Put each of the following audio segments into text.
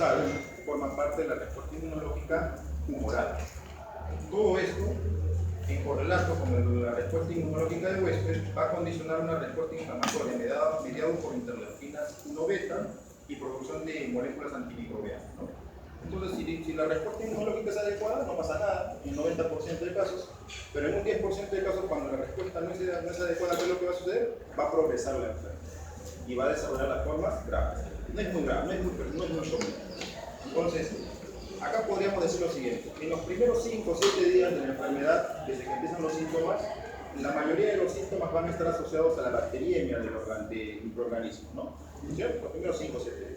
saben, forma parte de la respuesta inmunológica humoral. Todo esto, en correlato con la respuesta inmunológica del huésped, va a condicionar una respuesta inflamatoria mediada por interleuquinas 1 beta y producción de moléculas antimicrobianas, ¿no? Entonces, si la respuesta inmunológica es adecuada, no pasa nada, en 90% de casos, pero en un 10% de casos, cuando la respuesta no es adecuada, ¿qué es lo que va a suceder? Va a progresar la enfermedad y va a desarrollar las formas graves. No es muy grave, no es muy común. Entonces, acá podríamos decir lo siguiente: en los primeros 5 o 7 días de la enfermedad, desde que empiezan los síntomas, la mayoría de los síntomas van a estar asociados a la bacteriemia del microorganismo, ¿no? ¿Cierto? Los primeros 5 o 7 días.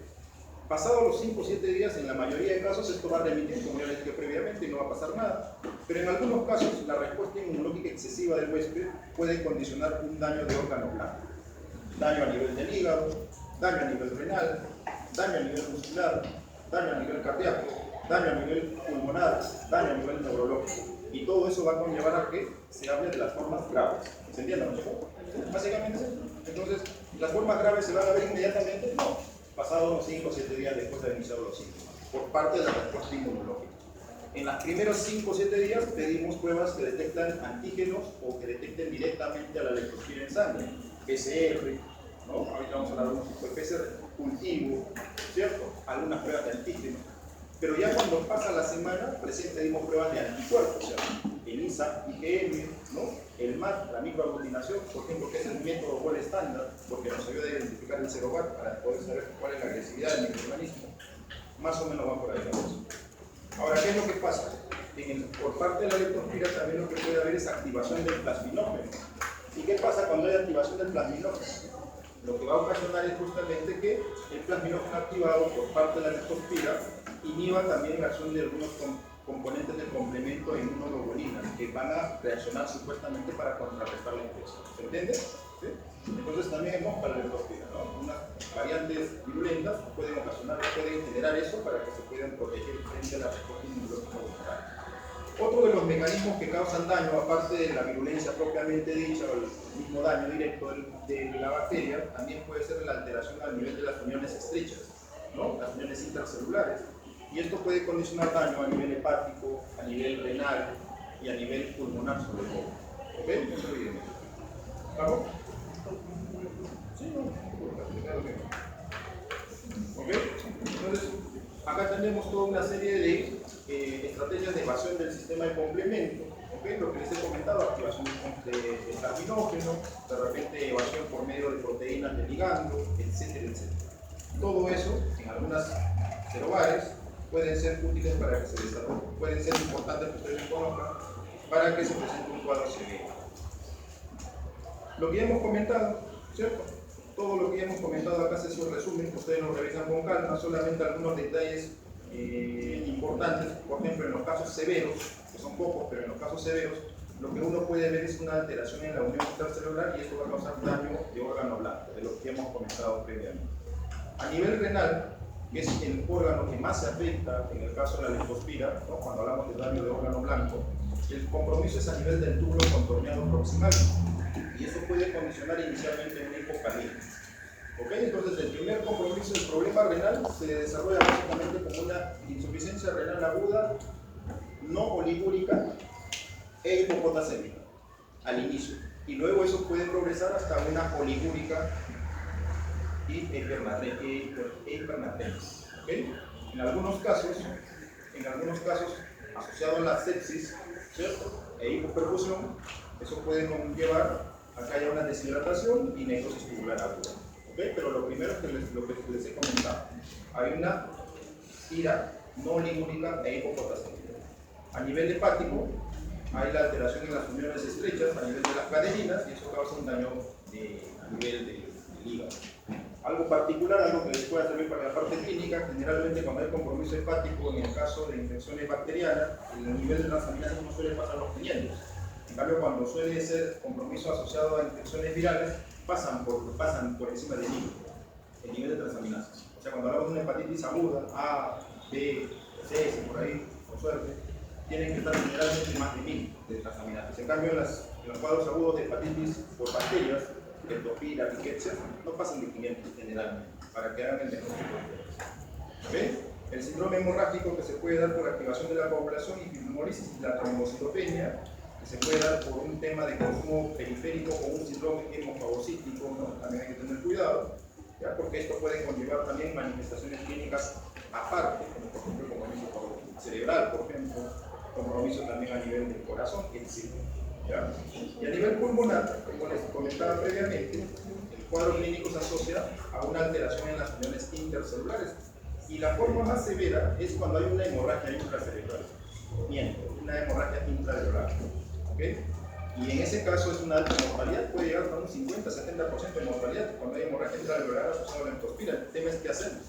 Pasados los 5 o 7 días, en la mayoría de casos, esto va a remitir, como ya les dije previamente, y no va a pasar nada. Pero en algunos casos, la respuesta inmunológica excesiva del huésped puede condicionar un daño de órgano blanco. Daño a nivel del hígado, daño a nivel renal, daño a nivel muscular, daño a nivel cardíaco, daño a nivel pulmonar, daño a nivel neurológico. Y todo eso va a conllevar a que se hable de las formas graves. ¿Se entiende, no? Básicamente es eso. Entonces, ¿las formas graves se van a ver inmediatamente? No. Pasados unos 5 o 7 días después de haber iniciado los síntomas, por parte de la respuesta inmunológica. En los primeros 5 o 7 días pedimos pruebas que detectan antígenos o que detecten directamente a la leptospira en sangre, PCR, ¿no? Ahorita vamos a hablar de unos tipos de PCR, cultivo, ¿cierto? Algunas pruebas de antígenos. Pero ya cuando pasa la semana, recién pedimos pruebas de anticuerpos, ¿cierto? El ISA, IgM, ¿no? El MAT, la microaglutinación, por ejemplo, que es el método gol estándar, porque nos ayuda a identificar el serogat para poder saber cuál es la agresividad del microorganismo. Más o menos va por ahí la cosa. Ahora, ¿qué es lo que pasa? Por parte de la leptospira también lo que puede haber es activación del plasminógeno. ¿Y qué pasa cuando hay activación del plasminógeno? Lo que va a ocasionar es justamente que el plasminógeno activado por parte de la leptospira inhiba también la acción de algunos componentes del complemento de inmunoglobulinas que van a reaccionar supuestamente para contrarrestar la infección. ¿Se entiende? ¿Sí? Entonces también hemos para la leptospira, ¿no? Unas variantes virulentas pueden generar eso para que se puedan proteger frente a la respuesta inmunológica local. Otro de los mecanismos que causan daño, aparte de la virulencia propiamente dicha o el mismo daño directo de la bacteria, también puede ser la alteración al nivel de las uniones estrechas, ¿no? Las uniones intracelulares. Y esto puede condicionar daño a nivel hepático, a nivel renal y a nivel pulmonar sobre todo. ¿Ok? Eso es evidente. ¿Vamos? Sí, no. ¿Ok? Entonces, acá tenemos toda una serie de estrategias de evasión del sistema de complemento. ¿Ok? Lo que les he comentado, activación de plasminógeno, de repente evasión por medio de proteínas de ligando, etcétera, etcétera. Todo eso, en algunas serobares, pueden ser útiles para que se desarrolle, pueden ser importantes que ustedes conozcan para que se presente un cuadro severo. Lo que ya hemos comentado, ¿cierto? Todo lo que ya hemos comentado acá es un resumen, que ustedes lo revisan con calma, solamente algunos detalles importantes. Por ejemplo, en los casos severos, que son pocos, pero en los casos severos, lo que uno puede ver es una alteración en la unión intercelular y esto va a causar daño de órgano blanco, de lo que hemos comentado previamente. A nivel renal, que es el órgano que más se afecta en el caso de la leptospira, ¿no? Cuando hablamos de daño de órgano blanco, el compromiso es a nivel del túbulo contorneado proximal y eso puede condicionar inicialmente una hipocalemia. ¿Ok? Entonces, el primer compromiso del problema renal se desarrolla básicamente como una insuficiencia renal aguda, no oligúrica e hipopotasémica al inicio, y luego eso puede progresar hasta una oligúrica y hipernatremia. ¿Okay? En algunos casos asociado a la sepsis, ¿cierto? E hipoperfusión, eso puede conllevar a que haya una deshidratación y necrosis tubular aguda. ¿Okay? Pero lo primero es que lo que les he comentado, hay una ira no oligúrica e hipopotasémica. A nivel hepático, hay la alteración en las uniones estrechas a nivel de las cadeninas y eso causa un daño a nivel del hígado. Algo particular, algo que les pueda servir para la parte clínica, generalmente cuando hay compromiso hepático, en el caso de infecciones bacterianas, el nivel de transaminasas no suele pasar los 500. En cambio, cuando suele ser compromiso asociado a infecciones virales, pasan por encima del 1000, el nivel de transaminasas. O sea, cuando hablamos de una hepatitis aguda, A, B, C, por ahí, con suerte, tienen que estar generalmente más de 1000 de transaminasas. En cambio, en los cuadros agudos de hepatitis por bacterias, leptospira, rickettsia, no pasan de 500 generalmente, para que hagan el diagnóstico. ¿Okay? El síndrome hemorrágico que se puede dar por activación de la coagulación y fibromolisis, la trombocitopenia, que se puede dar por un tema de consumo periférico o un síndrome hemofagocítico, ¿no? También hay que tener cuidado, ¿ya? Porque esto puede conllevar también manifestaciones clínicas aparte, como por ejemplo compromiso cerebral, por ejemplo, compromiso también a nivel del corazón, etc. ¿Ya? Y a nivel pulmonar, como les comentaba previamente, el cuadro clínico se asocia a una alteración en las uniones intercelulares. Y la forma más severa es cuando hay una hemorragia intracerebral. Miento, una hemorragia intracerebral. ¿Okay? Y en ese caso es una alta mortalidad, puede llegar a un 50-70% de mortalidad cuando hay hemorragia intracerebral asociada a la leptospira. El tema es qué hacemos.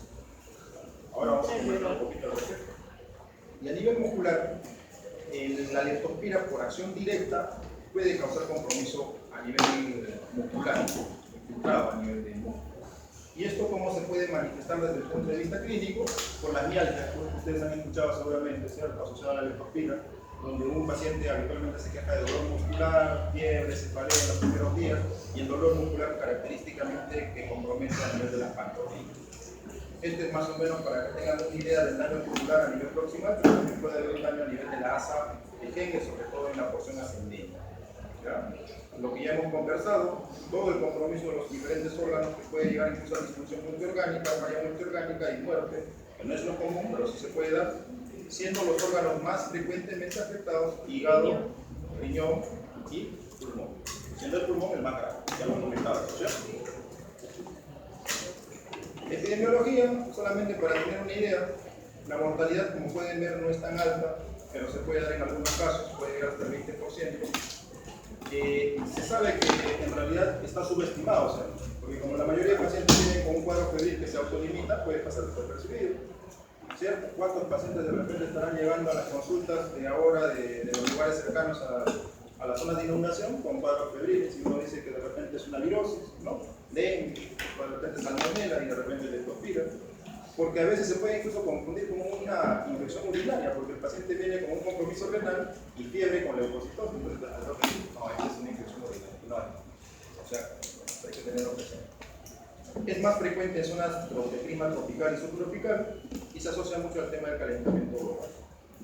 Ahora vamos a comentar un poquito al respecto. Y a nivel muscular, la leptospira por acción directa puede causar compromiso a nivel muscular, infiltrado a nivel de músculo. ¿Y esto cómo se puede manifestar desde el punto de vista clínico? Por las mialgias, que ustedes han escuchado seguramente, ¿cierto? Asociada a la leptospira, donde un paciente habitualmente se queja de dolor muscular, fiebre, cefalea en los primeros días, y el dolor muscular característicamente que compromete a nivel de las pantorrillas. Este es más o menos para que tengan una idea del daño muscular a nivel proximal, pero también puede haber un daño a nivel de la asa pequeña, sobre todo en la porción ascendente. ¿Ya? Lo que ya hemos conversado, todo el compromiso de los diferentes órganos que puede llegar incluso a disfunción multiorgánica, falla multiorgánica y muerte, que no es lo común, pero sí se puede dar, siendo los órganos más frecuentemente afectados hígado, riñón y pulmón. Siendo el pulmón el más grave, ya lo comentaba, ¿cierto? Epidemiología, solamente para tener una idea, la mortalidad, como pueden ver, no es tan alta, pero se puede dar en algunos casos, puede llegar hasta el 20%. Se sabe que en realidad está subestimado, o sea, porque como la mayoría de pacientes vienen con un cuadro febril que se autolimita, puede pasar desapercibido, ¿cierto? ¿Cuántos pacientes de repente estarán llegando a las consultas de ahora de los lugares cercanos a las zonas de inundación con cuadros febriles? Y uno dice que de repente es una virosis, ¿no? Dengue, de repente salmonela y de repente leptospira. Porque a veces se puede incluso confundir con una infección urinaria, porque el paciente viene con un compromiso renal y fiebre con leucocitosis. Entonces, al doctor dice, no, esta es una infección urinaria. No, o sea, hay que tenerlo presente. Es más frecuente en zonas de clima tropical y subtropical y se asocia mucho al tema del calentamiento global.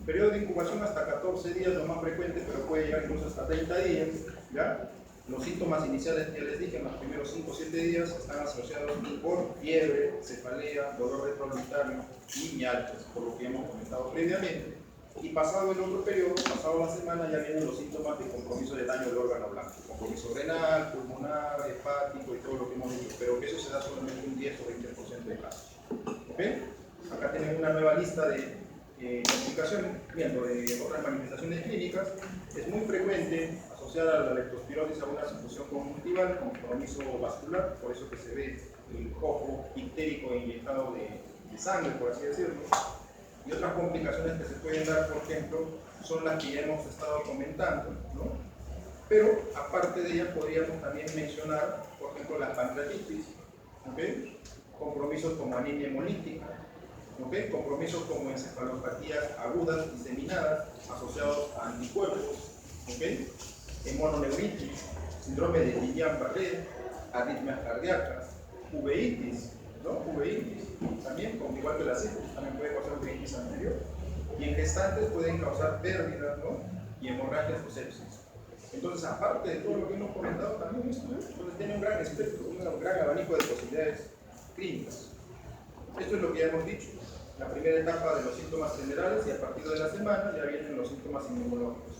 Periodo de incubación hasta 14 días, lo más frecuente, pero puede llegar incluso hasta 30 días. ¿Ya? Los síntomas iniciales que les dije en los primeros 5 o 7 días están asociados con fiebre, cefalea, dolor retromitano y mialgias, por lo que hemos comentado previamente. Y pasado el otro periodo, pasado la semana, ya vienen los síntomas de compromiso de daño del órgano blanco. Compromiso renal, pulmonar, hepático y todo lo que hemos dicho, pero que eso se da solamente un 10 o 20% de casos. ¿Okay? Acá tienen una nueva lista de complicaciones, viendo de otras manifestaciones clínicas. Es muy frecuente asociada a la leptospirosis a una situación conjuntival, compromiso vascular, por eso que se ve el ojo ictérico inyectado de sangre, por así decirlo. Y otras complicaciones que se pueden dar, por ejemplo, son las que ya hemos estado comentando, ¿no? Pero aparte de ellas podríamos también mencionar, por ejemplo, la pancreatitis, ¿okay? Compromisos como anemia hemolítica, ¿okay? Compromisos como encefalopatías agudas diseminadas asociados a anticuerpos, ¿okay? Mononeuritis, síndrome de Guillain-Barré, arritmias cardíacas, uveitis, ¿no? Uveitis, también, igual que la sífilis, también puede causar uveitis anterior. Y en gestantes pueden causar pérdidas, ¿no? Y hemorragias o sepsis. Entonces, aparte de todo lo que hemos comentado, también esto tiene un gran espectro, un gran abanico de posibilidades clínicas. Esto es lo que ya hemos dicho. La primera etapa de los síntomas generales y a partir de la semana ya vienen los síntomas inmunológicos.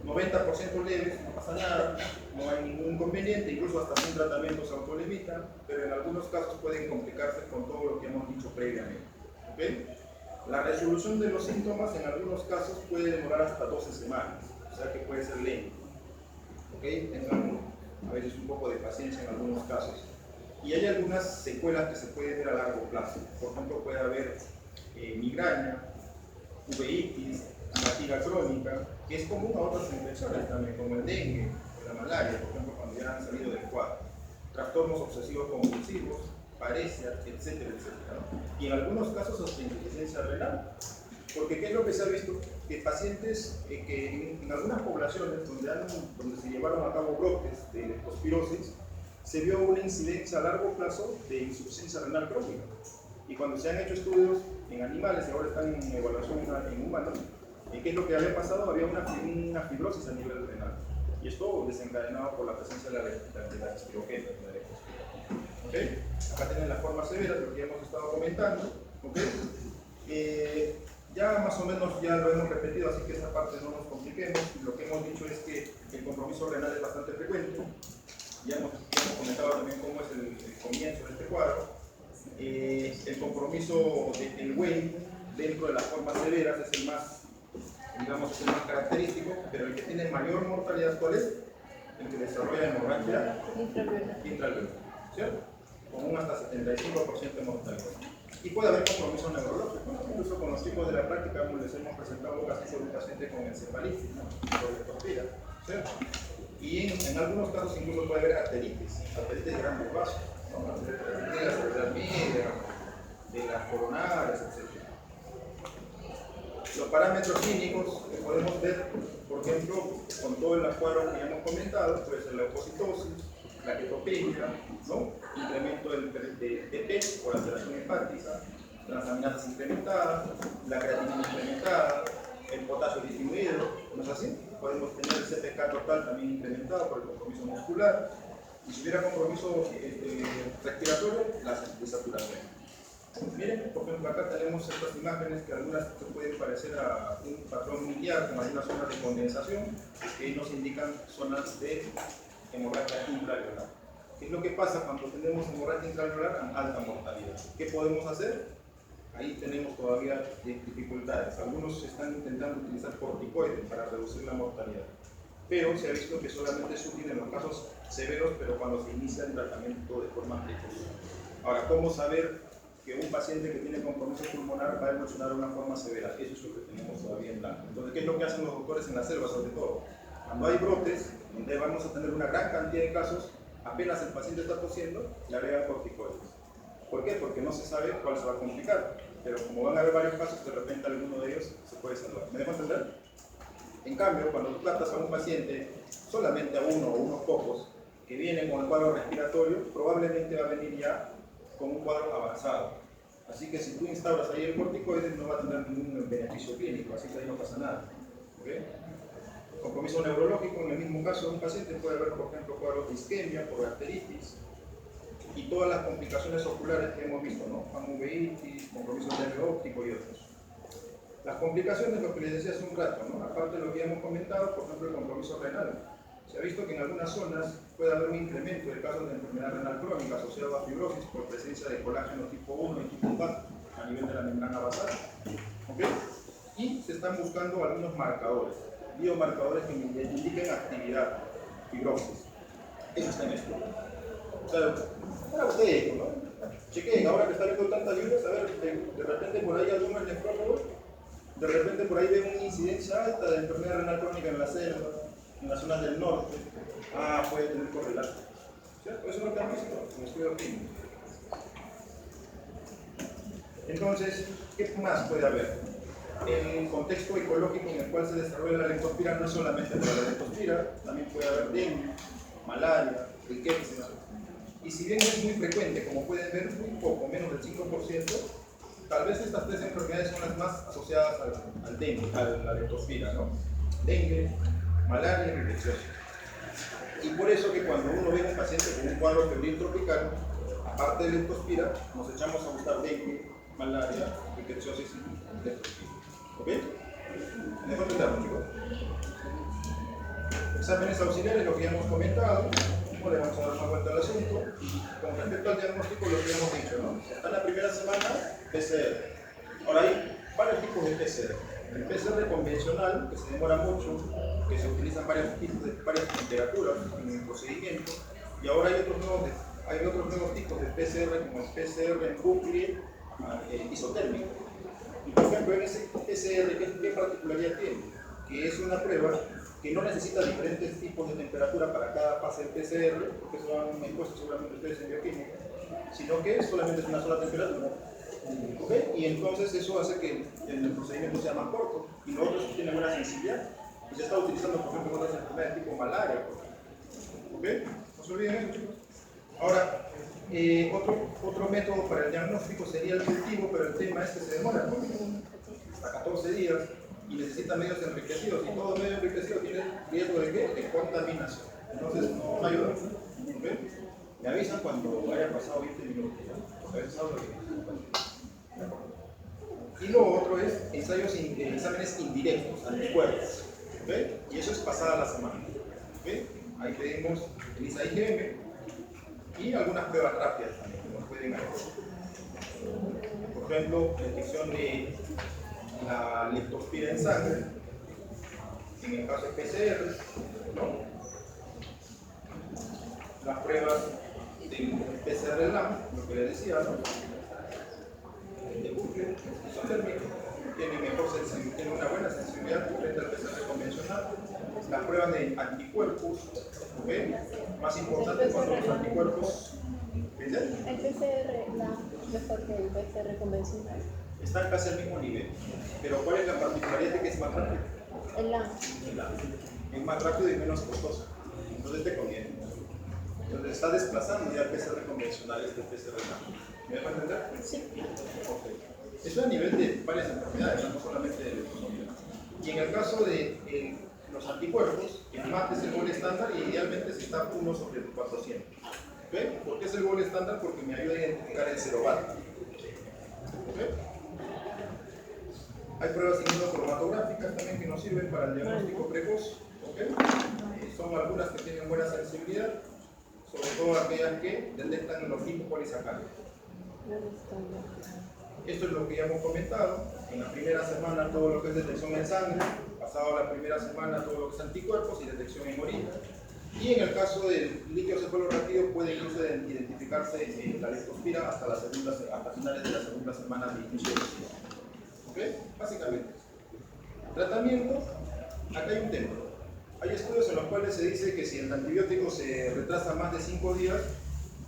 90% leves, no pasa nada, no hay ningún inconveniente, incluso hasta sin tratamiento se autolimitan, pero en algunos casos pueden complicarse con todo lo que hemos dicho previamente. ¿Okay? La resolución de los síntomas en algunos casos puede demorar hasta 12 semanas, o sea que puede ser lento. ¿Okay? Tengan a veces un poco de paciencia en algunos casos. Y hay algunas secuelas que se pueden ver a largo plazo. Por ejemplo, puede haber migraña, uveitis, fatiga crónica, que es común a otras infecciones también, como el dengue, la malaria, por ejemplo, cuando ya han salido del cuadro. Trastornos obsesivos compulsivos, parecias, etcétera, etcétera, ¿no? Y en algunos casos hasta insuficiencia renal. Porque ¿qué es lo que se ha visto? Que pacientes que en algunas poblaciones donde se llevaron a cabo brotes de leptospirosis, se vio una incidencia a largo plazo de insuficiencia renal crónica. Y cuando se han hecho estudios en animales y ahora están en evaluación en humanos, ¿qué es lo que había pasado? Había una fibrosis a nivel renal. Y esto desencadenado por la presencia de la espiroqueta. ¿Okay? Acá tienen las formas severas, lo que hemos estado comentando. ¿Okay? Ya más o menos ya lo hemos repetido, así que esa parte no nos compliquemos. Lo que hemos dicho es que el compromiso renal es bastante frecuente. Ya hemos comentado también cómo es el comienzo de este cuadro. El compromiso del WAVE dentro de las formas severas es el más, digamos, es el más característico, pero el que tiene mayor mortalidad, ¿cuál es? El que desarrolla hemorragia intraalveolar, ¿cierto? Con un hasta 75% de mortalidad. Y puede haber compromiso neurológico, ¿no? Incluso con los chicos de la práctica les hemos presentado casos de un paciente con encefalitis, ¿no? Por leptospira, ¿cierto? Y en algunos casos incluso puede haber arteritis de grandes vasos, ¿no? De la cerebral media, de las coronarias, etc. Los parámetros clínicos que podemos ver, por ejemplo, con todo el cuadro que ya hemos comentado, puede ser la leucocitosis, la ketopenia, ¿no? Incremento del TP por alteración hepática, transaminasas incrementadas, la creatinina incrementada, el potasio disminuido, ¿no es así? Podemos tener el CPK total también incrementado por el compromiso muscular, y si hubiera compromiso respiratorio, la desaturación. Miren, por ejemplo, acá tenemos estas imágenes que algunas se pueden parecer a un patrón miliar con algunas zonas de condensación que nos indican zonas de hemorragia intraalveolar. ¿Qué es lo que pasa cuando tenemos hemorragia intraalveolar en alta mortalidad? ¿Qué podemos hacer? Ahí tenemos todavía dificultades. Algunos están intentando utilizar corticoides para reducir la mortalidad, pero se ha visto que solamente es útil en los casos severos, pero cuando se inicia el tratamiento de forma precoz. Ahora, ¿cómo saber que un paciente que tiene compromiso pulmonar va a evolucionar de una forma severa? Eso es lo que tenemos todavía en blanco. Entonces, ¿qué es lo que hacen los doctores en la selva, sobre todo? Cuando hay brotes, donde vamos a tener una gran cantidad de casos, apenas el paciente está tosiendo, le agregan corticoides. ¿Por qué? Porque no se sabe cuál se va a complicar. Pero como van a haber varios casos, de repente alguno de ellos se puede salvar. ¿Me dejo entender? En cambio, cuando tú tratas a un paciente, solamente a uno o unos pocos, que viene con el cuadro respiratorio, probablemente va a venir ya con un cuadro avanzado. Así que si tú instauras ahí el corticoide, no va a tener ningún beneficio clínico, así que ahí no pasa nada. ¿Okay? Compromiso neurológico, en el mismo caso de un paciente puede haber, por ejemplo, cuadros de isquemia, por arteritis, y todas las complicaciones oculares que hemos visto, ¿no? Uveitis, compromiso nervio óptico y otros. Las complicaciones, lo que les decía hace un rato, ¿no? Aparte de lo que ya hemos comentado, por ejemplo, el compromiso renal. Se ha visto que en algunas zonas puede haber un incremento de casos de enfermedad renal crónica asociado a fibrosis por presencia de colágeno tipo 1 y tipo 2 a nivel de la membrana basal. ¿Okay? Y se están buscando algunos marcadores, biomarcadores que indiquen actividad, fibrosis. Eso está en esto. O sea, para ustedes, ¿no? Chequen, ahora que está viendo tantas lluvias, a ver, de repente por ahí algunos nefrólogos, de repente por ahí ven una incidencia alta de enfermedad renal crónica en la selva, en las zonas del norte. Puede tener correlato. ¿Cierto? Eso es lo que han visto en el estudio clínico. Entonces, ¿qué más puede haber? El contexto ecológico en el cual se desarrolla la leptospira no es solamente por la leptospira, también puede haber dengue, malaria, riqueza. Y si bien es muy frecuente, como pueden ver, muy poco, menos del 5%, tal vez estas tres enfermedades son las más asociadas al dengue, a la leptospira, ¿no? Dengue, malaria y infecciosis. Y por eso que cuando uno ve a un paciente con un cuadro febril tropical, aparte de leptospira, nos echamos a buscar dengue, malaria, infecciosis y leptospira. ¿Ok? ¿Me dejo entender, chicos? Exámenes auxiliares, lo que ya hemos comentado. Le vamos a dar una vuelta al asunto. Con respecto al diagnóstico, lo que hemos dicho, ¿no? Está en la primera semana, PCR. Ahora hay varios tipos de PCR. El PCR convencional, que se demora mucho, que se utilizan varias temperaturas en el procedimiento, y ahora hay otros nuevos tipos de PCR, como el PCR en bucle isotérmico. Y por ejemplo, en ese PCR, ¿qué particularidad tiene? Que es una prueba que no necesita diferentes tipos de temperatura para cada fase del PCR, porque eso lo han expuesto seguramente ustedes en bioquímica, sino que solamente es una sola temperatura. ¿Okay? Y entonces eso hace que el procedimiento sea más corto, y lo otro tiene buena sensibilidad, y se está utilizando, por ejemplo, en otras enfermedades tipo malaria. ¿Ok? No se olviden eso, chicos. Ahora, Otro método para el diagnóstico sería el cultivo, pero el tema es que se demora, ¿no? Hasta 14 días y necesita medios enriquecidos, y todo medio enriquecido tiene riesgo de ¿qué? De contaminación. Entonces no ayuda. ¿Okay? Me avisan cuando haya pasado 20 minutos, ¿no? A veces hablo de... Y lo otro es exámenes indirectos, anticuerpos. ¿Okay? Y eso es pasada la semana. ¿Okay? Ahí tenemos ELISA IgM y algunas pruebas rápidas también que nos pueden ayudar. Por ejemplo, detección de la leptospira en sangre, en el caso de PCR, ¿no? Las pruebas del PCR-LAM, lo que les decía, ¿no? De bucle, son térmicos, tiene una buena sensibilidad frente al PCR convencional. Las pruebas de anticuerpos, ¿okay? Más importante cuando los anticuerpos, ¿ves? El PCR-LAM mejor que el PCR convencional. Están casi al mismo nivel, pero ¿cuál es la particularidad de que es más rápido? El LAM. Es más rápido y menos costoso, entonces te conviene. Entonces está desplazando ya el PCR convencional, este PCR-LAM. ¿Me dejo entender? Sí. Okay. Eso a nivel de varias enfermedades, no solamente de leucemia. Y en el caso de los anticuerpos, el MAT es el gol estándar y idealmente se está 1 sobre 400. ¿Okay? ¿Por qué es el gol estándar? Porque me ayuda a identificar el serovato. ¿Okay? Hay pruebas inmunocromatográficas también que nos sirven para el diagnóstico precoz. ¿Okay? Son algunas que tienen buena sensibilidad, sobre todo aquellas que detectan los lipopolisacáridos. Esto es lo que ya hemos comentado. En la primera semana todo lo que es detección en sangre, pasado la primera semana todo lo que es anticuerpos y detección en orina. Y en el caso del líquido cefalorraquídeo puede incluso identificarse la leptospira hasta finales de la segunda semana de inicio de ciclo. ¿Okay? Básicamente. Tratamiento, acá hay un tema. Hay estudios en los cuales se dice que si el antibiótico se retrasa más de 5 días,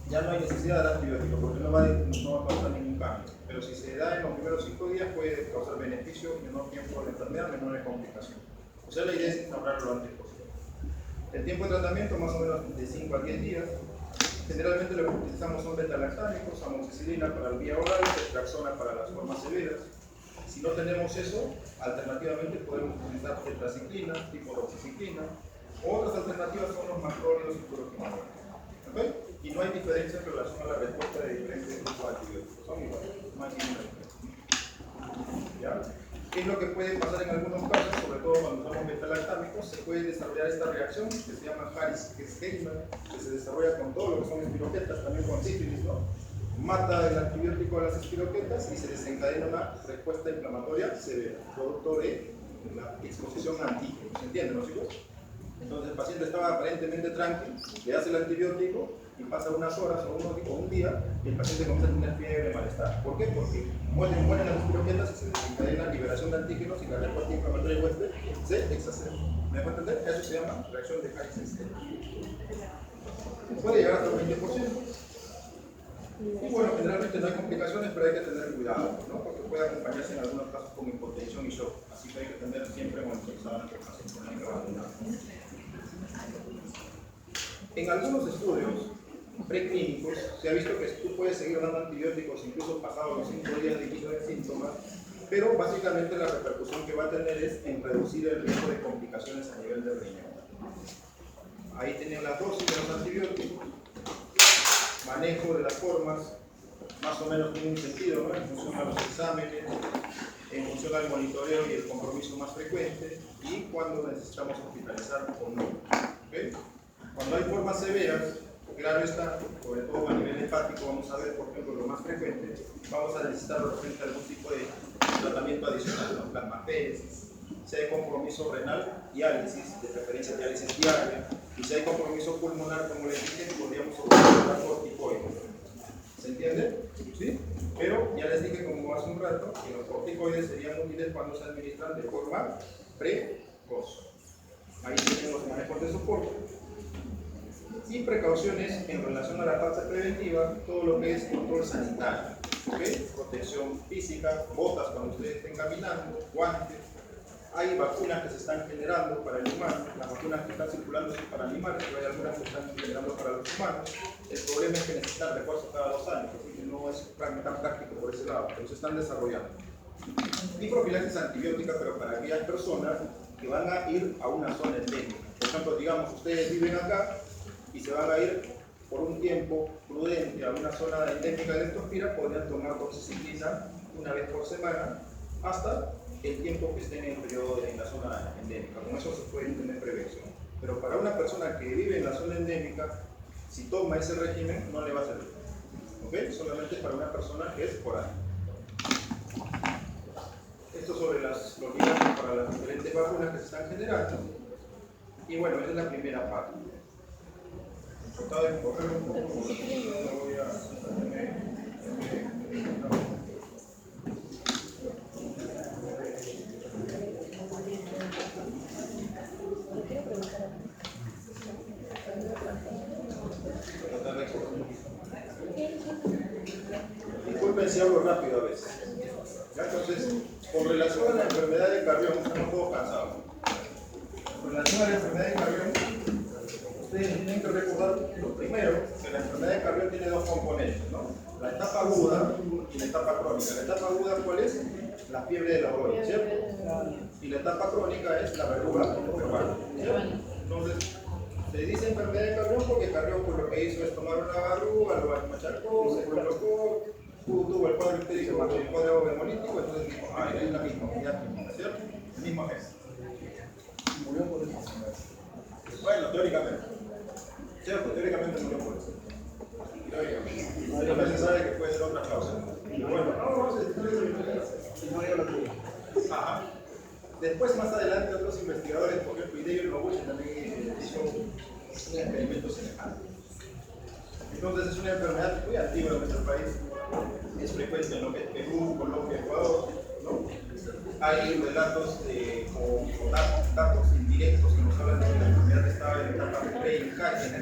ya no hay necesidad de dar antibiótico porque no va a causar ningún cambio. Pero si se da en los primeros 5 días puede causar beneficio, menor tiempo de enfermedad, menores complicaciones. O sea, la idea es instaurarlo lo antes posible. El tiempo de tratamiento más o menos de 5 a 10 días. Generalmente lo que utilizamos son beta-lactámicos, amoxicilina para el vía oral, ceftriaxona para las formas severas. Si no tenemos eso, alternativamente podemos utilizar tetraciclina, tipo doxiciclina. Otras alternativas son los macrólidos y furoquinolones. ¿Okay? Y no hay diferencia en relación a la respuesta de diferentes tipos de antibióticos. Son iguales, no hay ninguna diferencia. ¿Ya? ¿Qué es lo que puede pasar en algunos casos? Sobre todo cuando usamos beta-lactámicos, se puede desarrollar esta reacción que se llama Harris-Keimer, que se desarrolla con todo lo que son espiroquetas, también con sífilis, ¿no? Mata el antibiótico a las espiroquetas y se desencadena una respuesta inflamatoria severa, producto de la exposición a antígenos. ¿Se entiende, no, chicos? Entonces el paciente estaba aparentemente tranquilo, le hace el antibiótico y pasa unas horas o un día y el paciente comienza a tener fiebre de malestar. ¿Por qué? Porque mueren las espiroquetas y se desencadena liberación de antígenos y la respuesta inflamatoria huésped se exacerba. ¿Me dejo entender? Eso se llama reacción de Harris-Keimer. Puede llegar hasta el 20%. Y bueno, generalmente no hay complicaciones, pero hay que tener cuidado, ¿no? Porque puede acompañarse en algunos casos con hipotensión y shock. Así que hay que tener siempre monitorizado a nuestro paciente, no hay que abandonar. En algunos estudios preclínicos se ha visto que tú puedes seguir dando antibióticos incluso pasados los 5 días de inicio de síntomas, pero básicamente la repercusión que va a tener es en reducir el riesgo de complicaciones a nivel del riñón. Ahí tienen la dosis de los antibióticos, manejo de las formas, más o menos tiene un sentido, ¿no? En función a los exámenes, en función al monitoreo y el compromiso más frecuente, y cuando necesitamos hospitalizar o no. ¿Okay? Cuando hay formas severas, claro está, sobre todo a nivel hepático, vamos a ver, por ejemplo, lo más frecuente, vamos a necesitar de repente algún tipo de tratamiento adicional, ¿no? Plasmaféresis. Si hay compromiso renal, diálisis, de preferencia diálisis diaria, y si hay compromiso pulmonar, como les dije, podríamos utilizar corticoides. ¿Se entiende? ¿Sí? Pero ya les dije, como hace un rato, que los corticoides serían útiles cuando se administran de forma precoz. Ahí tienen los manejos de soporte. Y precauciones en relación a la parte preventiva, todo lo que es control sanitario. ¿Okay? Protección física, botas cuando ustedes estén caminando, guantes, hay vacunas que se están generando para el humano, las vacunas que están circulando son para animales, pero hay algunas que están generando para los humanos. El problema es que necesitan refuerzo cada 2 años, así que no es tan práctico por ese lado, pero se están desarrollando. Y profilaxis antibiótica, pero para aquellas personas que van a ir a una zona endémica. Por ejemplo, digamos, ustedes viven acá y se van a ir por un tiempo prudente a una zona endémica de leptospira, podrían tomar doxiciclina una vez por semana hasta el tiempo que estén en el periodo en la zona endémica. Con eso se puede tener prevención. Pero para una persona que vive en la zona endémica, si toma ese régimen, no le va a servir. ¿Ok? Solamente para una persona que es foránea. Esto sobre los ligandos para las diferentes vacunas que se están generando. Y bueno, esa es la primera parte. Tratado de correr un poco, no voy a disculpen si hablo rápido a veces. ¿Ya? Entonces, con relación a la enfermedad de Carrión, estamos todos cansados. Con relación a la enfermedad de Carrión, ustedes tienen que recordar lo primero, que la enfermedad de Carrión tiene 2 componentes, ¿no? La etapa aguda y la etapa crónica. La etapa aguda, ¿cuál es? La fiebre de la orolla, ¿cierto? Y la etapa crónica es la verruga peruana, ¿cierto? Entonces, se dice enfermedad de Carrión porque Carrión por lo que hizo es tomar una verruga, lo machacó, se colocó, tuvo el cuadro histérico, el cuadro hemolítico, entonces dijo, ah, es la misma, ¿cierto? El mismo mes. Murió por eso. Bueno, teóricamente. ¿Cierto? Teóricamente murió por eso. Teóricamente. También se sabe que puede ser otra causa. Bueno, ajá. Después, más adelante, otros investigadores, por ejemplo, Hideo Noguchi también hizo un experimento semejante. Entonces, es una enfermedad muy antigua en nuestro país. Es frecuente en lo que es Perú, Colombia, Ecuador, ¿no? Hay relatos o datos indirectos que nos hablan de que la enfermedad estaba en etapa preincaica.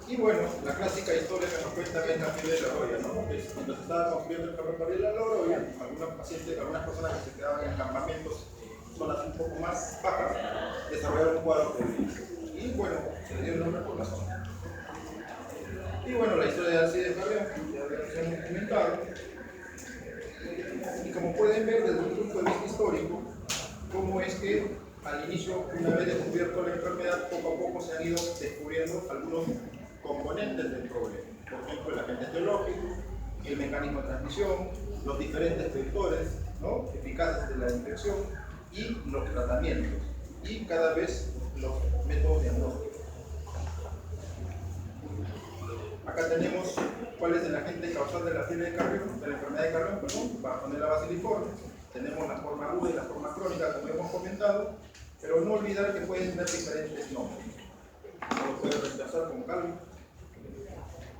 Y bueno, la clásica historia que nos cuentan es la fiebre de la orolla, ¿no? Mientras estaba construyendo el ferrocarril de la orolla, algunas personas que se quedaban en campamentos, zonas un poco más bajas, desarrollaron un cuadro febril. Y bueno, se le dio el nombre por la zona. Y bueno, la historia de Alcides de Carrión, ya se hemos comentado. Y como pueden ver desde un punto de vista histórico, cómo es que al inicio, una vez descubierto la enfermedad, poco a poco se han ido descubriendo algunos componentes del problema. Por ejemplo, el agente etiológico, el mecanismo de transmisión, los diferentes vectores, ¿no?, eficaces de la infección y los tratamientos. Y cada vez los métodos diagnósticos. Acá tenemos cuál es el agente causal de la fiebre de Carrión, de la enfermedad de Carrión, perdón, Bartonella basiliforme. Tenemos la forma aguda y la forma crónica, como hemos comentado, pero no olvidar que pueden tener diferentes nombres. No lo pueden reemplazar con calma.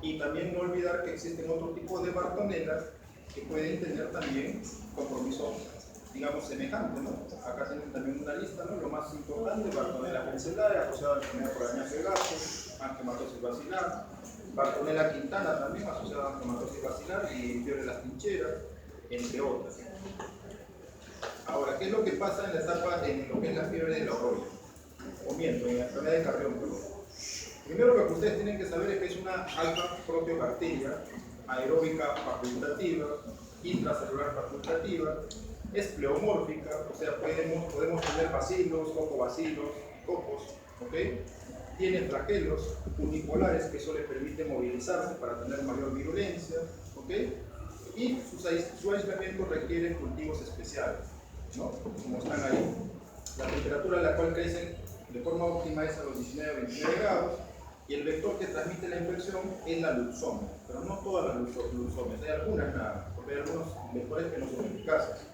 Y también no olvidar que existen otros tipos de Bartonelas que pueden tener también compromiso, digamos, semejante, ¿no? Acá tienen también una lista, ¿no? Lo más importante: Bartonella pencellaria, asociada a la enfermedad por arañazo de gato, angiomatosis vacilar; Bartonella quintana, también asociada a angiomatosis vacilar y fiebre de las trincheras, entre otras. Ahora, ¿qué es lo que pasa en la etapa en lo que es la fiebre de la orolla? O miento, en la enfermedad de Carrión, perdón. Primero, lo que ustedes tienen que saber es que es una alfa proteobacteria aeróbica facultativa, intracelular facultativa, es pleomórfica, o sea, podemos tener bacilos, cocobacilos, cocos, ¿ok? Tiene flagelos unipolares que eso le permite movilizarse para tener mayor virulencia, ¿ok? Y su aislamiento requiere cultivos especiales, ¿no?, como están ahí. La temperatura a la cual crecen de forma óptima es a los 19 a 29 grados, y el vector que transmite la infección es la luxoma, pero no todas las luxomas, hay algunas nada, porque hay algunos vectores que no son eficaces.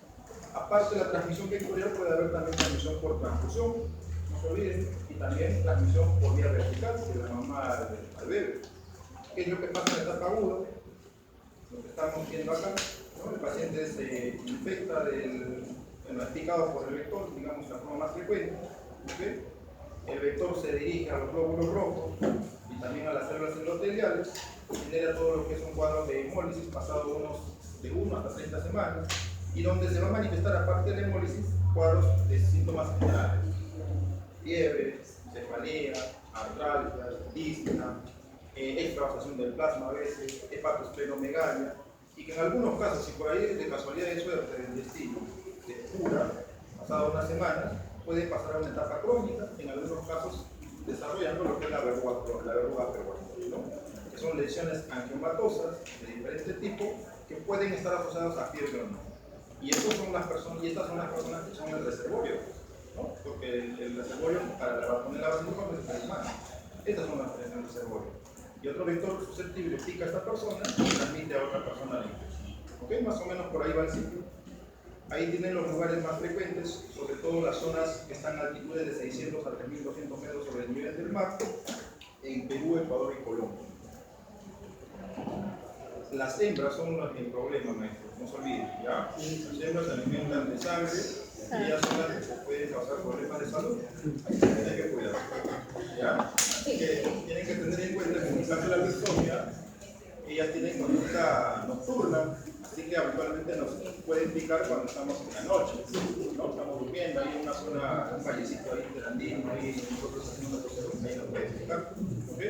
Aparte de la transmisión vectorial, puede haber también transmisión por transfusión, no se olviden, y también transmisión por vía vertical, de la mamá al bebé. ¿Qué es lo que pasa en la etapa aguda? Lo que estamos viendo acá, ¿no? El paciente se infecta picado por el vector, digamos la forma más frecuente, ¿okay? El vector se dirige a los glóbulos rojos y también a las células endoteliales, genera todo lo que es un cuadro de hemólisis pasado de 1 hasta 30 semanas, y donde se va a manifestar, aparte de la hemólisis, cuadros de síntomas generales: fiebre, cefalea, artralgia, díspnea, extravasación del plasma a veces, hepatosplenomegalia, y que en algunos casos, si por ahí de casualidad de suerte del destino se cura, pasado unas semanas, puede pasar a una etapa crónica, en algunos casos desarrollando lo que es la verruga peruana, ¿no? Que son lesiones angiomatosas de diferente tipo que pueden estar asociadas a fiebre o no. Y estas son las personas que son el reservorio, ¿no? Porque el reservorio para la Bartonella basiliforme es el humano. Estas son las del reservorio. Y otro vector susceptible pica a esta persona y transmite a otra persona la infección. ¿Ok? Más o menos por ahí va el ciclo. Ahí tienen los lugares más frecuentes, sobre todo las zonas que están a altitudes de 600 a 3.200 metros sobre el nivel del mar, en Perú, Ecuador y Colombia. Las hembras son el problema, maestro, no se olviden, ¿ya? Las hembras se alimentan de sangre y ellas son las que se pueden causar problemas de salud. Ahí se tiene que cuidar, ¿ya? Que tienen que tener en cuenta que en el caso de la leucemia, ellas tienen conducta nocturna, así que habitualmente nos pueden picar cuando estamos en la noche, ¿no? Estamos durmiendo ahí en una zona, un vallecito ahí de Andino, ahí nosotros haciendo una cosa, ahí nos pueden picar, ¿ok?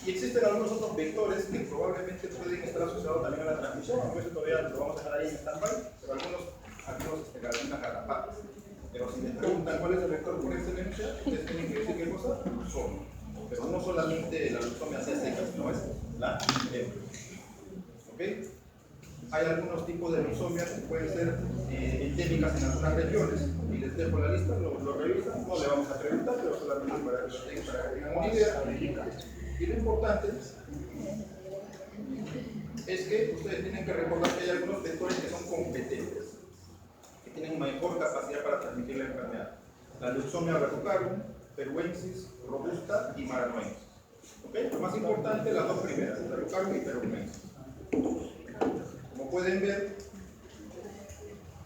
Y existen algunos otros vectores que probablemente pueden estar asociados también a la transmisión, aunque eso todavía lo vamos a dejar ahí en stand-by, pero algunas garrapatas. Pero si les preguntan cuál es el vector por excelencia, ustedes tienen que decir qué cosa, leucemia. Pero no solamente la leucemia seca, sino es la hembra. ¿Ok? Hay algunos tipos de leucemias que pueden ser endémicas en algunas regiones, y les dejo la lista, lo revisan, no le vamos a preguntar, pero solamente para que tengan una idea. Y lo importante es que ustedes tienen que recordar que hay algunos vectores que son competentes, que tienen mejor capacidad para transmitir la enfermedad. La leucemia verrucarum, peruensis, robusta y maranoensis. ¿Okay? Lo más importante, las dos primeras, verrucarum y peruensis. Como pueden ver,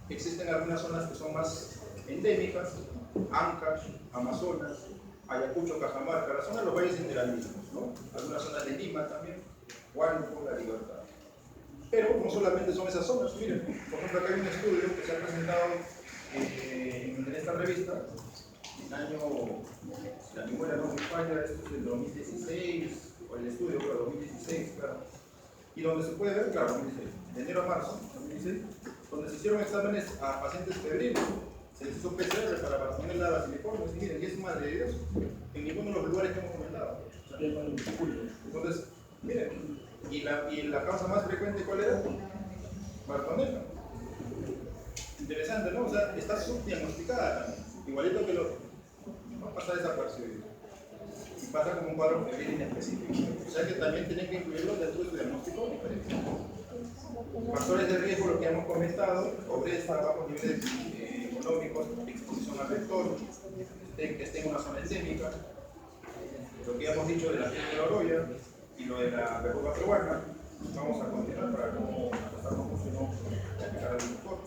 existen algunas zonas que son más endémicas: Ancash, Amazonas, Ayacucho, Cajamarca, la zona de los valles interandinos, ¿no? Algunas zonas de Lima también, Huánuco, La Libertad. Pero no solamente son esas zonas, miren, por ejemplo, acá hay un estudio que se ha presentado en esta revista, en el año, la memoria no me falla, esto es del 2016, o el estudio, pero 2016, claro, y donde se puede ver, claro, 2016, de enero a marzo, 2016, donde se hicieron exámenes a pacientes febriles. Se les hizo PCR para Bartonella basiliforme, y miren, y es madre de Dios, en ninguno de los lugares que hemos comentado. Entonces, miren, y la causa más frecuente, ¿cuál era? Bartonella. Interesante, ¿no? O sea, está subdiagnosticada también, igualito que no pasa desapercibido. Y pasa como un cuadro febril inespecífico. O sea que también tienen que incluirlo dentro de su diagnóstico diferente. Factores de riesgo, lo que hemos comentado: pobreza, bajos niveles económicos, exposición al vector, que esté en una zona endémica, lo que hemos dicho de la fiebre de la oroya y lo de la verruga peruana. Vamos a continuar para no pasar cómo funcionó aplicar al doctor.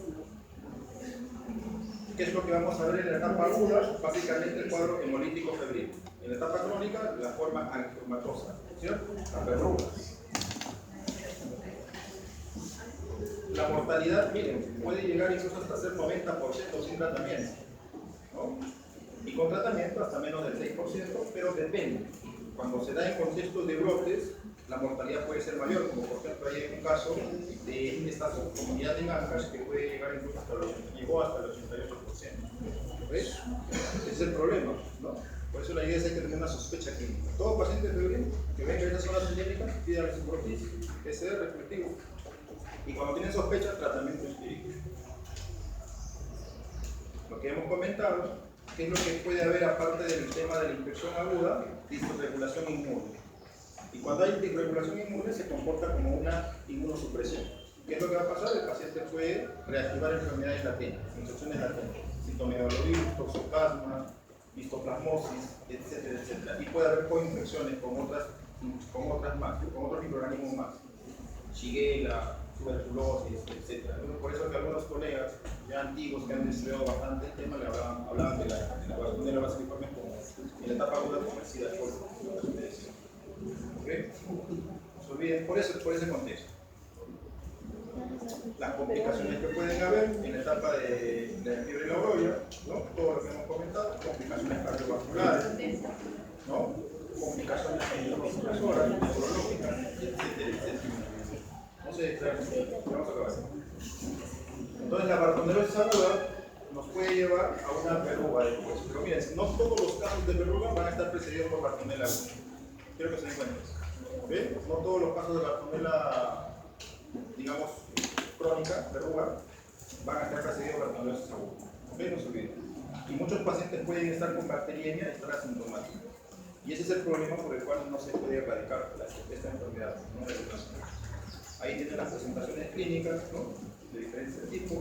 ¿Qué es lo que vamos a ver en la etapa aguda? Básicamente el cuadro hemolítico febril. En la etapa crónica, la forma angiomatosa, ¿cierto? Las verrugas. La mortalidad, miren, puede llegar incluso hasta ser 90% sin tratamiento, ¿no? Y con tratamiento hasta menos del 6%, pero depende. Cuando se da en contextos de brotes, la mortalidad puede ser mayor, como por ejemplo hay un caso de esta comunidad en Ancash que puede llegar incluso llegó hasta el 88%. ¿Ves? Ese es el problema, ¿no? Por eso la idea es que hay que tener una sospecha clínica. Todo paciente febril que venga a esas zonas endémicas, pida su brotis, PCR respectivo. Y cuando tienen sospecha, tratamiento empírico. Lo que hemos comentado, ¿qué es lo que puede haber aparte del tema de la infección aguda? Disregulación inmune. Y cuando hay disregulación inmune se comporta como una inmunosupresión. ¿Qué es lo que va a pasar? El paciente puede reactivar enfermedades latentes, infecciones latentes, citomegalovirus, toxoplasma, histoplasmosis, etcétera, etcétera. Y puede haber coinfecciones con otros microorganismos más. Shigella, tuberculosis, etc. Por eso que algunos colegas ya antiguos que han estudiado bastante el tema le hablaban de la Bartonella basiliforme en la etapa aguda como el SIDA. ¿Ok? No se olviden, por ese contexto. Las complicaciones que pueden haber en la etapa de la fiebre y la brolla, ¿no? Todo lo que hemos comentado, complicaciones cardiovasculares, ¿no? Complicaciones neuromusculares, neurológicas, etcétera, etcétera. No sé, vamos a acabar. Entonces, la bartonellosis aguda nos puede llevar a una verruga después. Pero miren, no todos los casos de verruga van a estar precedidos por bartonela aguda. Quiero que se den cuenta. ¿Ven? No todos los casos de bartonela, digamos, crónica, verruga, van a estar precedidos por bartonellosis aguda. ¿Ok? No se olviden. Y muchos pacientes pueden estar con bacteriemia y estar asintomáticos. Y ese es el problema por el cual no se puede erradicar esta enfermedad, ¿no? Ahí tienen las presentaciones clínicas, ¿no? De diferentes tipos: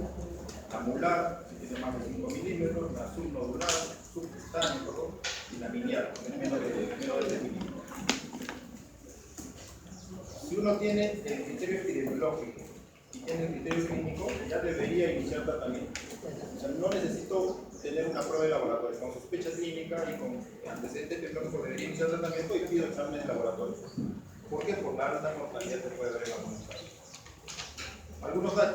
amular, si tiene más de 5 milímetros, la subnodular, subcutáneo, y la miliar, que tiene menos de 3 milímetros. Si uno tiene el criterio epidemiológico y tiene el criterio clínico, ya debería iniciar tratamiento. O sea, no necesito tener una prueba de laboratorio. Con sospecha clínica y con antecedentes epidemiológicos debería iniciar tratamiento y pido exámenes de laboratorio. ¿Por qué? Por la alta mortalidad que puede haber en algunos casos.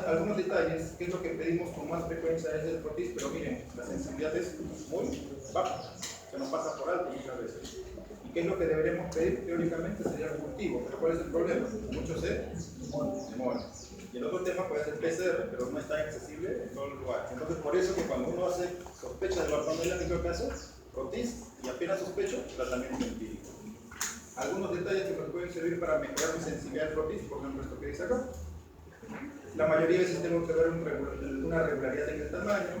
Algunos detalles, que es lo que pedimos con más frecuencia es el protis, pero miren, la sensibilidad es muy baja, se nos pasa por alto muchas veces. ¿Y qué es lo que deberíamos pedir? Teóricamente sería el cultivo, pero ¿cuál es el problema? Muchos se demoran. Y el otro tema puede ser PCR, pero no está accesible en todos los lugares. Entonces, por eso que cuando uno hace sospecha de bartonella, ¿qué es lo que hace? Protis, y apenas sospecho, tratamiento empírico. Algunos detalles que nos pueden servir para mejorar mi sensibilidad al protis, por ejemplo, esto que dice acá. La mayoría de veces tengo que ver una regularidad en el tamaño,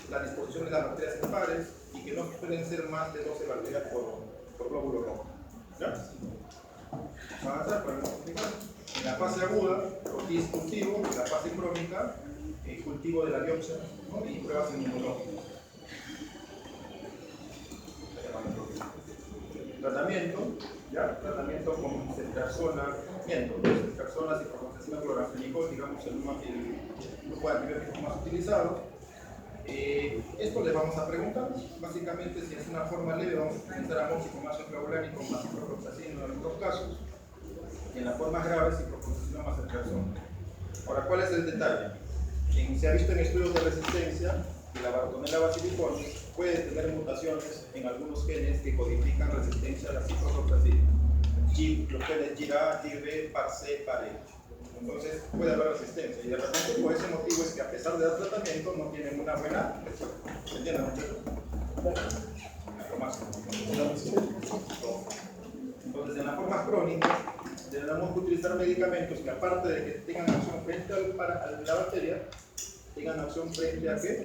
la disposición de las bacterias en pares y que no pueden ser más de 12 bacterias por glóbulo rojo. ¿Ya? Vamos a avanzar para no complicar. En la fase aguda, protis cultivo; en la fase crónica, cultivo de la biopsia, ¿no? Y pruebas inmunológicas. Tratamiento, ¿ya? Tratamiento con ceftriaxona, ceftriaxona, ciprofloxacina, cloramfenicol, digamos el grupo de antibióticos más utilizado. Esto les vamos a preguntar. Básicamente, si es una forma leve, vamos a utilizar amoxicilina clavulanico más ciprofloxacina en algunos casos. Y en las formas graves, ciprofloxacina más ceftriaxona. Ahora, ¿cuál es el detalle? Se ha visto en estudios de resistencia que la Bartonella basiliformis puede tener mutaciones en algunos genes que codifican resistencia a la ciprofloxacina. Los genes GIRA, GIRB, PAR-C, PAR-E. Entonces puede haber resistencia, y de repente por ese motivo es que a pesar de dar tratamiento no tienen una buena respuesta. ¿Se entiende, muchachos? Entonces, en las formas crónicas tenemos que utilizar medicamentos que, aparte de que tengan acción frente a la bacteria, tengan acción frente a ¿qué?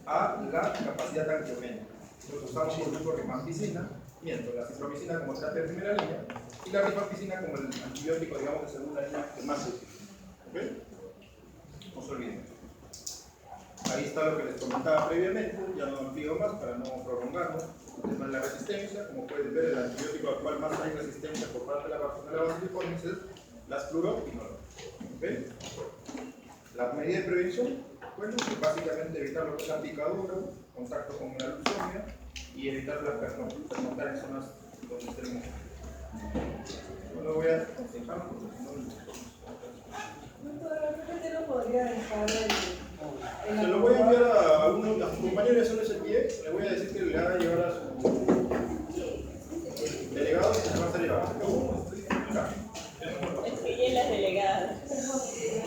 A la capacidad antiogénica. Entonces usamos, por ejemplo, rifampicina, la cipromicina como terapia de primera línea y la rifampicina como el antibiótico, digamos, de segunda línea que más se utiliza. ¿Ok? No se olviden. Ahí está lo que les comentaba previamente, ya no amplío más para no prolongarlo. El tema de la resistencia, como pueden ver, el antibiótico al cual más hay resistencia por parte de la Bartonella basiliformis es las fluoroquinolonas. ¿Ok? La medida de prevención, bueno, pues básicamente evitar lo que es la picadura, contacto con la leucemia y evitar la pernoctar en zonas donde estemos. No lo voy a dejar porque si no podría dejar se lo voy a enviar a uno de sus compañeros de Soles el pie, le voy a decir que le haga llevar a su delegado y se va a salir a Escribí las delegadas. Sí,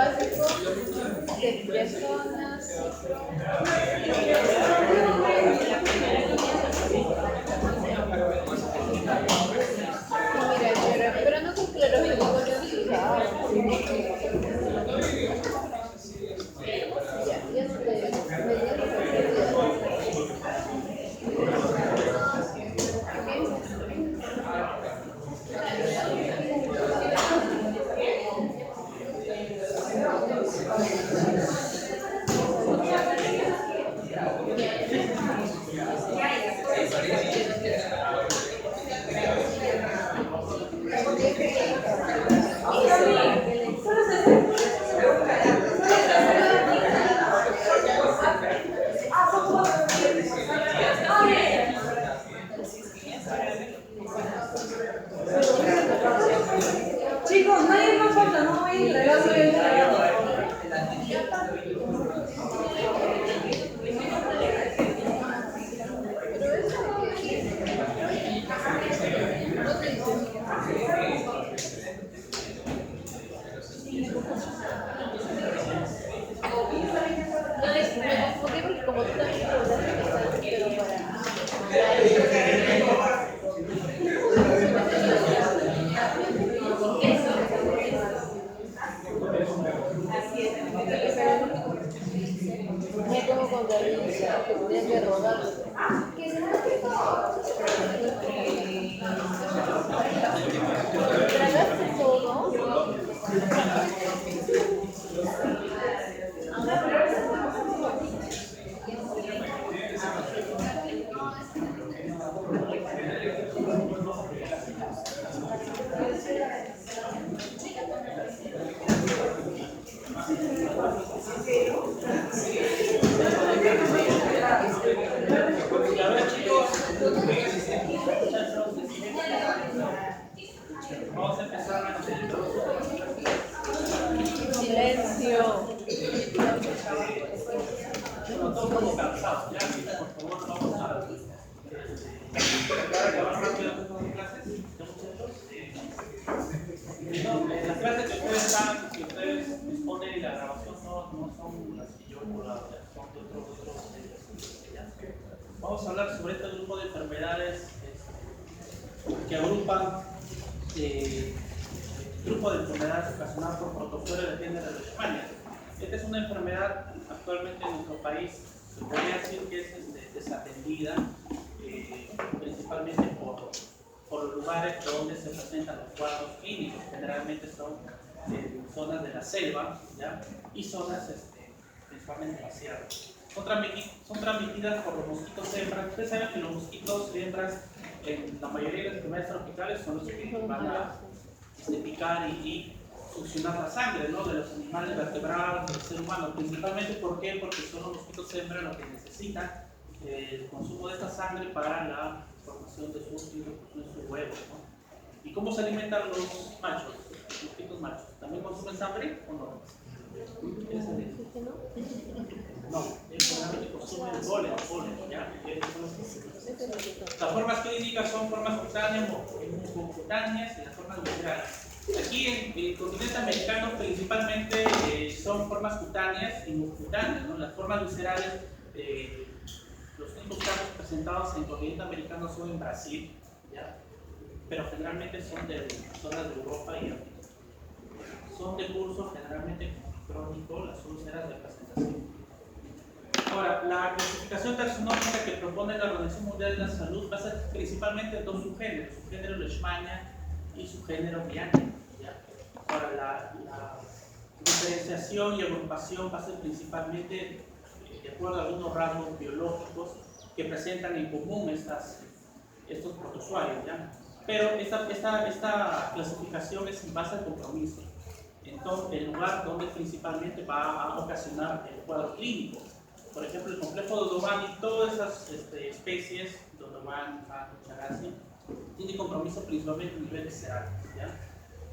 básico de personas, mira, pero no con clorofílico ni usado. Ya me dieron Chicos, nadie más falta, no voy a ir. No, me confundí porque como tú también hablaste, pero para... Me como con Gabriela, que tenía que rodar. ¿Tragaste todo? Vamos a empezar. Silencio. Todos como cansados, ya. Por favor, vamos a acabar rápido con las clases. Las clases que ustedes dan, que ustedes disponen y la grabación no son las que yo por la son de otros. Vamos a hablar sobre este grupo de enfermedades que agrupan grupo de enfermedades ocasionadas por protozoarios de género de España. Esta es una enfermedad actualmente en nuestro país, se podría decir que es desatendida, principalmente por los lugares donde se presentan los cuadros clínicos. Generalmente son zonas de la selva, ¿ya? Y zonas principalmente de la sierra. Son transmitidas por los mosquitos hembras. Ustedes saben que los mosquitos hembras en la mayoría de las enfermedades tropicales son los que van a picar y succionar la sangre, ¿no?, de los animales vertebrados, del ser humano. Principalmente, ¿por qué? Porque son los mosquitos hembras los que necesitan el consumo de esta sangre para la formación de sus huevos, ¿no? ¿Y cómo se alimentan los machos, los mosquitos machos? ¿También consumen sangre o no? No, ellos solamente consumen polen, ¿ya? Las formas clínicas son formas cutáneas, mucocutáneas y las formas viscerales. Aquí en el continente americano principalmente son formas cutáneas y mucocutáneas, ¿no? Las formas viscerales, los únicos casos presentados en el continente americano son en Brasil, ¿ya? Pero generalmente son de zonas de Europa y África. Son de curso generalmente crónico, las úlceras de presentación. Ahora, la clasificación taxonómica que propone la Organización Mundial de la Salud va a ser principalmente dos subgéneros, subgénero Leishmania y subgénero Viana. Ahora, la diferenciación y agrupación va a ser principalmente de acuerdo a algunos rasgos biológicos que presentan en común estos protozoarios, ¿ya? Pero esta clasificación es en base al compromiso. Entonces, el lugar donde principalmente va a ocasionar el cuadro clínico. Por ejemplo, el complejo de Dodobani, todas esas especies, Dodobani, Charasi, tiene compromiso principalmente a nivel visceral, ¿ya?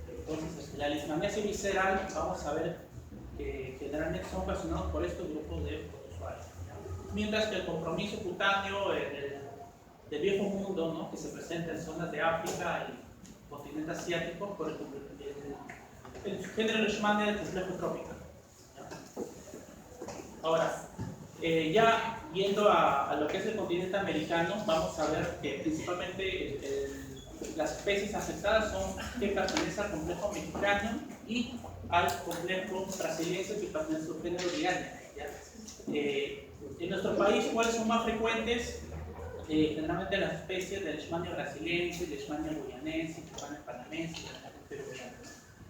Entonces, la leishmaniasis visceral, vamos a ver que generalmente son ocasionados por estos grupos de protozoarios. Mientras que el compromiso cutáneo del viejo mundo, ¿no?, que se presenta en zonas de África y continente asiático, por ejemplo, el género Leishmania del complejo trópico. Ahora, ya yendo a lo que es el continente americano, vamos a ver que principalmente las especies afectadas son que pertenecen al complejo mexicano y al complejo brasileño que pertenece al género Diania. En nuestro país, ¿cuáles son más frecuentes? Generalmente las especies de Leishmania brasilense, Leishmania guyanense, Leishmania panamense, Leishmania peruviana.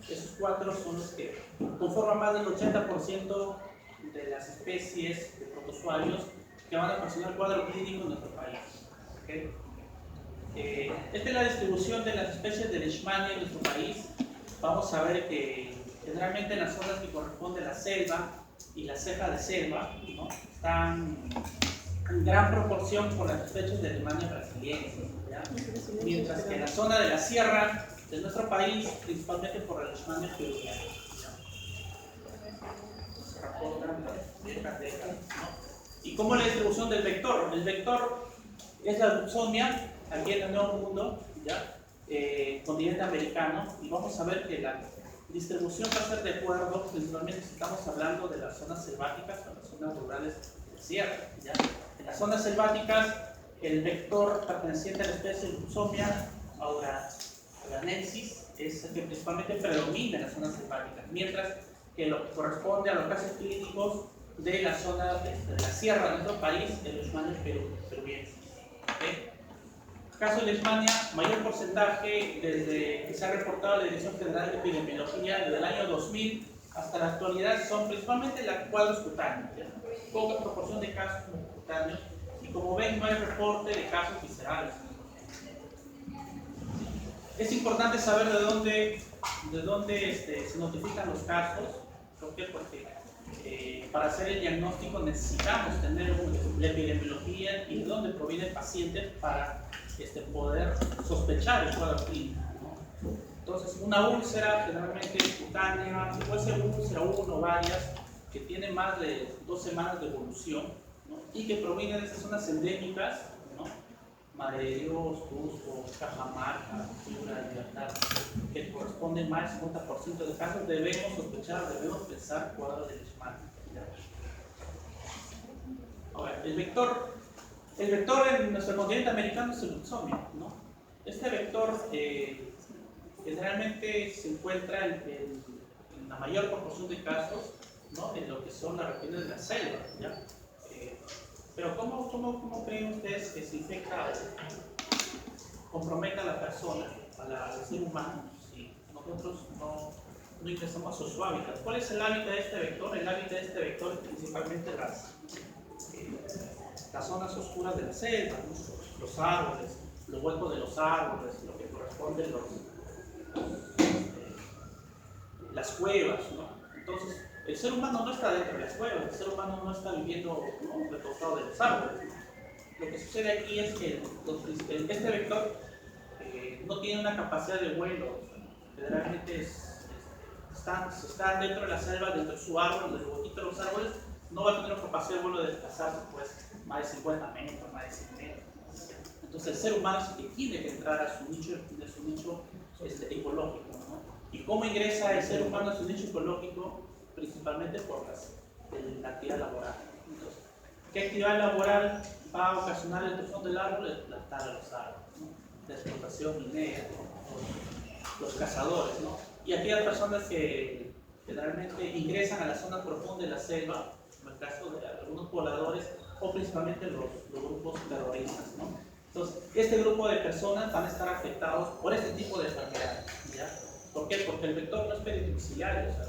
Esos cuatro son los que conforman más del 80% de las especies de protozoarios que van a ocasionar el cuadro clínico en nuestro país. ¿Okay? Esta es la distribución de las especies de Leishmania en nuestro país. Vamos a ver que generalmente en las zonas que corresponden a la selva y la ceja de selva, ¿no?, están en gran proporción por las especies de Leishmania brasiliense, ¿ya? Mientras que en la zona de la sierra de nuestro país, principalmente por la Leishmania peruviana. Se reportan las viejas décadas, ¿no? ¿Y cómo es la distribución del vector? El vector es la Lubsonia, aquí en el Nuevo Mundo, ¿ya? Continente americano, y vamos a ver que la distribución va a ser de acuerdo, principalmente si estamos hablando de las zonas selváticas o las zonas rurales de sierra, ¿ya? En las zonas selváticas, el vector perteneciente a la especie Lubsonia auranensis es el que principalmente predomina en las zonas selváticas, mientras que lo que corresponde a los casos clínicos de la zona de la sierra de nuestro país, el Leishmania peruviense. ¿Okay? Caso de Leishmania, mayor porcentaje desde que se ha reportado la Dirección General de Epidemiología desde el año 2000 hasta la actualidad son principalmente los cuadros cutáneos, ¿ya? Poca proporción de casos cutáneos, y como ven no hay reporte de casos viscerales. Es importante saber de dónde se notifican los casos. ¿Por qué? Porque para hacer el diagnóstico necesitamos tener la epidemiología y de dónde proviene el paciente para poder sospechar el cuadro clínico, ¿no? Entonces, una úlcera generalmente cutánea, puede ser una úlcera uno o varias, que tiene más de 2 semanas de evolución, ¿no?, y que provienen de esas zonas endémicas, ¿no?, Madre de Dios, Cusco, Cajamarca, Piura de Libertad, que corresponden más del 50% de casos, debemos sospechar, debemos pensar cuadro de Leishmania. Ahora, el vector en nuestro continente americano es el Lubsonia, ¿no? Este vector generalmente se encuentra en la mayor proporción de casos, ¿no?, en lo que son las regiones de la selva, ¿ya? Pero ¿cómo creen ustedes que se infecta o compromete a la persona, al ser humano, si nosotros no ingresamos a su hábitat? ¿Cuál es el hábitat de este vector? El hábitat de este vector es principalmente las zonas oscuras de la selva, ¿no?, los árboles, los huecos de los árboles, lo que corresponde las cuevas, ¿no? Entonces, el ser humano no está dentro de las cuevas, el ser humano no está viviendo, ¿no?, recostado de los árboles, ¿no? Lo que sucede aquí es que este vector no tiene una capacidad de vuelo, generalmente están dentro de la selva, dentro de su árbol, del huequito de los árboles, no va a tener una capacidad de vuelo de desplazarse pues más de 50 metros, más de 100 metros. Entonces el ser humano es el que tiene que entrar a su nicho ecológico, ¿no? ¿Y cómo ingresa el ser humano a su nicho ecológico? Principalmente por la actividad laboral. Entonces, ¿qué actividad laboral va a ocasionar la destrucción del árbol? La tala de los árboles, ¿no?, la explotación minera, ¿no?, los cazadores, ¿no? Y aquellas personas que generalmente ingresan a la zona profunda de la selva, en el caso de algunos pobladores o principalmente los grupos terroristas, ¿no? Entonces, este grupo de personas van a estar afectados por este tipo de enfermedades, ¿ya? ¿Por qué? Porque el vector no es peridomiciliario, o sea,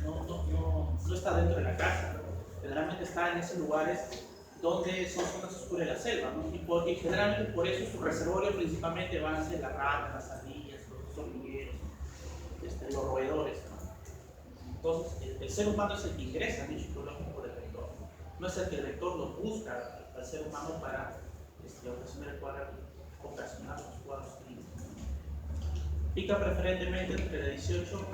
no está dentro de la casa, ¿no? Generalmente está en esos lugares donde son zonas oscuras de la selva, ¿no? Y generalmente por eso su reservorio principalmente van a ser las ratas, las ardillas, los hormigueros, los roedores, ¿no? Entonces, el ser humano es el que ingresa al nicho ecológico del vector, no es el que el vector lo busca al ser humano para ocasionar los cuadros clínicos. Pica preferentemente entre 18